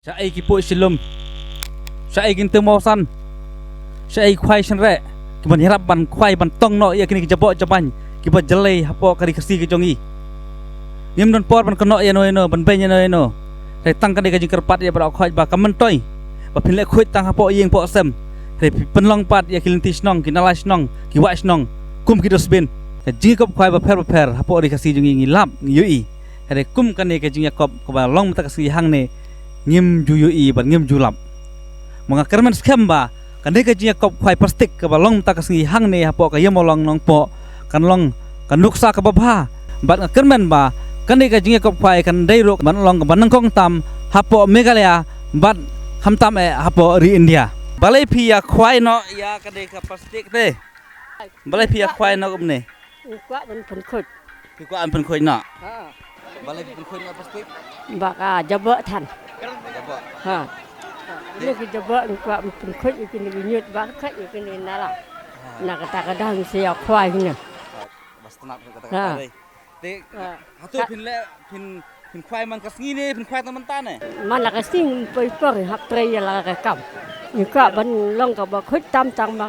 Syai kipuk silum. Syai kin temosan. Syai khwai chen re. Kiban hirap ban khwai ban tong no ya kini kijabok jaban. Kiban jelai hapo kari kasi kejongi. Ngim don por ban kono ya no ban ben ya no. Re tang kan dikajing kerpat ya ba khwai ba kamen toy. Ba pinle khuit tang hapo yeng po sem. Re penlong pat ya kilinti snong kinala snong kiwa snong kum kidosbin. Jing kop khwai ba per hapo ri kasi jongi ngilap ngiyui. Re kum kan dikajing yakop ko ba long mata kasi hang ne. Ngim juyui ban ngim julap mga kermen scam ba kan de kajinya kop khwai plastik ka balong ta kasi hang ne hapo ka yemolong nong po kan long kan nuksa ka babha bat kermen ba kan de kajinya kop khwai kan dai ro ban long ban kong tam hapo Meghalaya bat ham tam hapo ri India balai pia khwai no ya kan de ka plastik te balai pia khwai no ne Kuat ben pun khut. ku an pen khoi na Ha. balai pen khoi na plastik Baka jabak tan. jabo Ha. Ini kita jabak kuat ben pun khut iki ni nyut bak khat iki ni nala. Nak kata kadang sia khwai ni. bas tenak kata Ha. kata te Ha. hatu pin khwai man kasngi ne pin khwai teman tan ne Mana ka sing poi poi hak trei la ka kam. Ni ka ban long ka ba khut tam tang ma.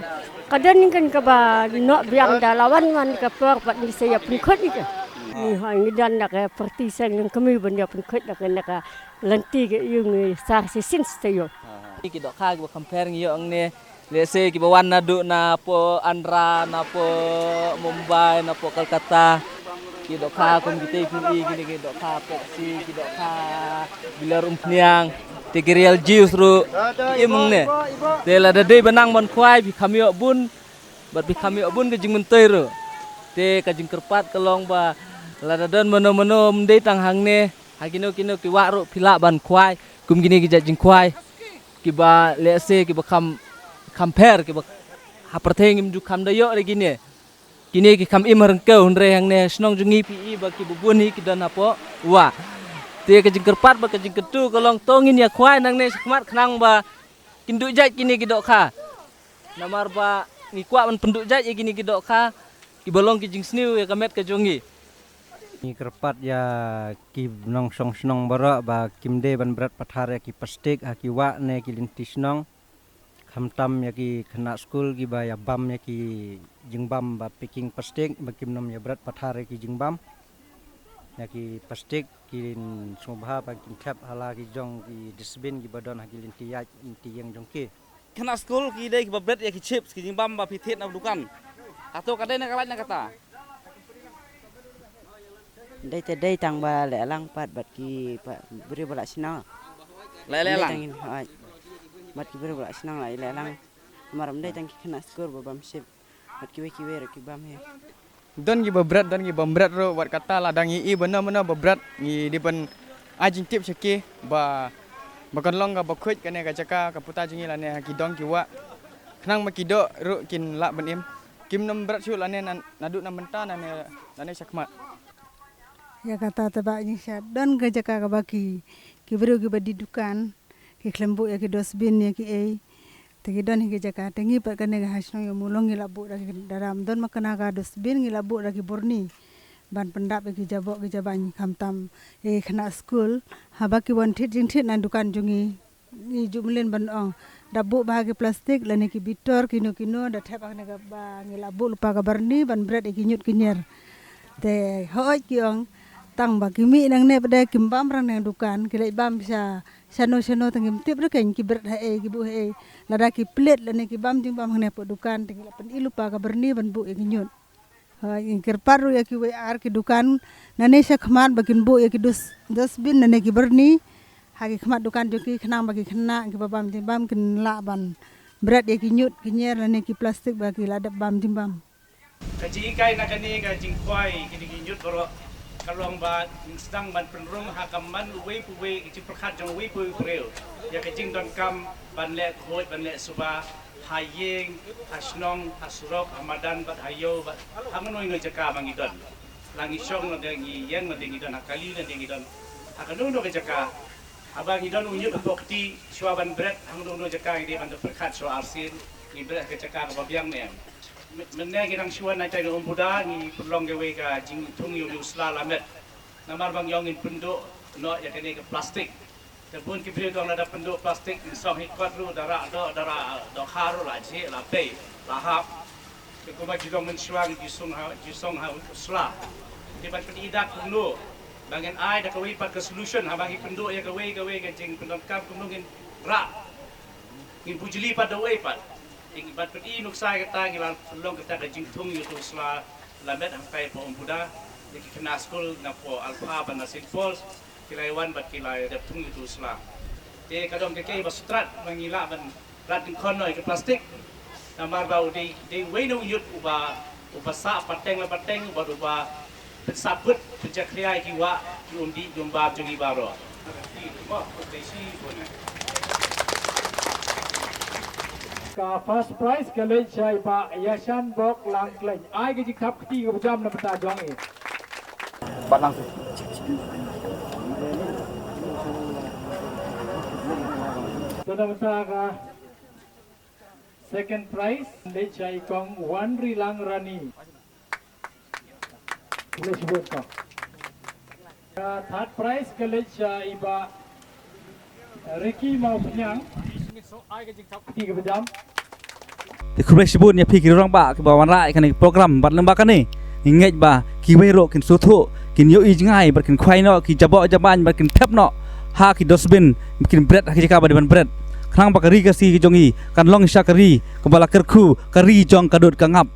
Kadang ni kan ka ba no biang da lawan man ka per pat ni sia pun khut iki. Ni ha ni dan nak perti sang yang kami benda pun khut nak lanti ke yung sa sin stayo. Ki dok kha ki compare ngi yo ngne le se ki bawan na du na po Andhra na po Mumbai na po Kolkata ki dok kha kom gite ki ki dok kha Pepsi ki dok kha Bilar Umpniang te ki real juice ru imong ne te la da dei banang mon khwai bi khamyo bun bat bi khamyo bun ke jing mentoi ru te ka jing kerpat kelong ba la da don mono mdei tang hang ne hakino kino ki wa ru phila ban khwai kum gini ki jing khwai kiba lese kiba compare kiba haperteng im ju kam dayo re gini kini ki kam im rengke hunre hang ne snong jungi pi ba ki bubun hi ki dan apo wa te ke jing kerpat ba ke jing ketu kolong tongin ya khwai nang ne sakmat khnang ba kinduk jat kini ki dok kha namar ba ngi kwa man penduk jat ya gini ki dok kha ki bolong ki jing sniu ya kamet ke jongi Ni kerpat ya ki nong song snong bara ba kimde ban berat pathar ya ki plastik ha ki wa ne ki linti snong khamtam ya ki khana school ki ba ya bam ya ki jingbam ba picking plastik ba kimnom ya berat pathar ya ki jingbam ya ki plastik ki sobha ba ki thap hala ki jong ki disbin ki badon ha ki linti ya linti yang jong ki kena school ki dei ki babret ya ki chips ki jimbam ba pithet na dukan atau kadai na kalat na kata Đây tới đây tàng bà lẽ lăng bát bát kỳ beri balak sinang. lele lang Bát kỳ beri balak sinang lại lẽ lăng. Maram đây tàng kena skor babam sip. Bát kỳ we ki bam he. Don gi berat ro wat kata ladang i benar-benar berat ngi di pen ajing tip seki ba bakan long ga bakhuj kane ga jaka ka puta jingi lane ki dong ki wa khnang ma ki do ru kin la ben im kim nom berat su lane nadu nam benta nane sakmat Ya kata tebak ni syad dan kerja kakak baki ki badi dukan ki klembu ya ki dosbin ya ki tegi don ki jaka tengi pat kan ga hasno yo mulong ngi labu dari daram don makana ga dosbin ngi labu dari borni ban pendap ki jabok ki jabani kamtam khana school habaki wan thit jing thit nan dukan jungi ni jumlen ban ong dabu bahagi plastik lani ki bitor kino da thep akne ga ba ngi labu lupa ga barni ban bread ki nyut ki nyer te hoi ki ong tang bagi mi nang ne pada kimbam rang nang dukan kile bam bisa sano tangim tip reken ki berat ki bu lada ki plate lane ki bam jing bam ne po dukan tingil pen ilu pa ka berni ban bu ki nyut ha ingkir paru ya ki we ar ki dukan nane sa khman bagin bu ya ki dosbin nane ki berni ha ki khmat dukan jo ki khnang bagi khna ki babam jing bam kin la ban berat ya ki nyut ki nyer lane ki plastik bagi lada bam jing bam kaji kai na kani ka jing kwai kini nyut boro kalong ba sedang ban penrung hakaman uwe puwe ki perkhat jong uwe puwe kreu ya ka jing don kam ban le khoi ban le suba hayeng hasnong hasrok amadan bat hayo bat hamonoi noi jaka mangi don langi song no dengi yen no dengi don akali no dengi don akanu no jaka abang idon unyut bokti swaban bret hangdong no jaka ide ban perkhat so arsin ni bret ka jaka ka babiang ne mennya kirang syuan na cai no buda ni perlong gawe ka jing tung yu sla lamet namar bang yongin penduk no ya kene ke plastik Tebun kibri dong ada penduk plastik song hikot ru darah do kharu la je la pe lahap. Kuma juga mensuang jisong ha usla. Di bat idak punu bangen ai dak kawai pat ke solution ha bagi penduk ya kawai ke jing pendok kam kumungin ra. Ngin bujeli pat dawai pat. Ing bat pedi nuk sai kata ngilan long kata ke jing tung yu usla la met ang pai po umpuda. Di kena school na po alfa ban na St. Paul's kilaiwan bat kilai dap tung itu sela. Te kadang ke basutrat mangila ban rat kon noi ke plastik. Namar bau di wenu yut uba sa pateng uba sabut penjakriai kiwa ki undi jumba jungi baro. Ka first prize ke lei chai ba Yashan Bok Lang Kleng ai ke jikap keti ke jam na peta jong e. Bat langsung. Sudah ka second prize lei chai kong Wan Ri Lang Rani. Boleh sebut kau. Third prize ke lei chai ba Ricky Mau Penyang. Ai ke jikap keti ke jam. Di kubrai sibun ya pikir orang ba ke bawan rai kan program bat lembaga ni. Ingat ba ki wero kin sutu kin yo i ngai bat kin khwai no ki jabo jaban bat kin thep no ha ki dosbin kin bread ha ki jaka ba ban bread khang ba kari ka si ki jongi kan long sha kari ko bala kerku kari jong kadut ka ngap